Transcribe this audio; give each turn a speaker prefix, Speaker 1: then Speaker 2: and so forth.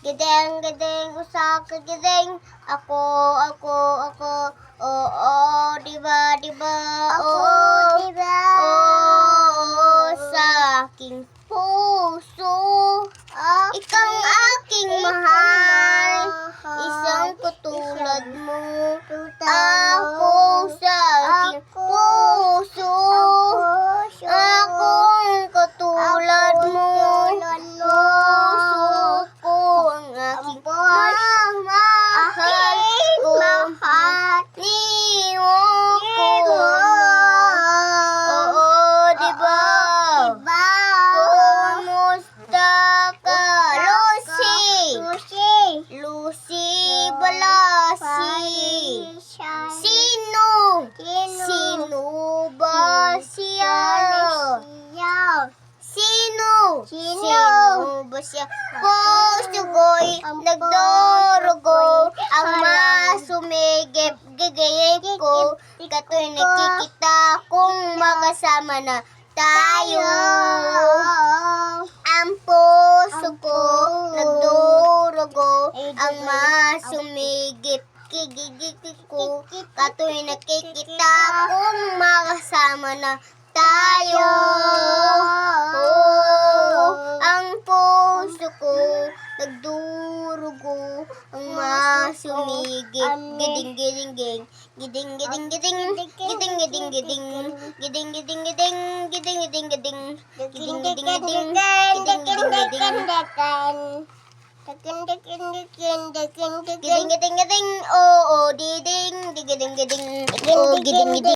Speaker 1: Gideng, gideng, usa ka gideng. Ako, oo, diba, oo, oo, sa aking puso. Ikaw ang aking mahal, isang katulad mo. Ako sa aking puso, akong katulad mo. Puso ko ang aking mahal ko. Niwan ko. Oo, diba? Kumusta ka, Lucy? Lucy Balasi. Sino? Sino ba siya? Sino ba siya? Puso ko'y nagdurugo, ang masumigip, gigayip ko, kato'y nakikita kung makasama na tayo. Ang puso ko nagdurugo, ang masumigip, gigigip ko, kato'y nakikita kung makasama na tayo. Ang puso ko nagdurugo, ang masumigip, giding giding giding, giding giding giding, giding giding giding, giding giding giding, giding giding giding, giding giding giding, giding giding giding, oo, diding, digiding giding, oh, giding giding.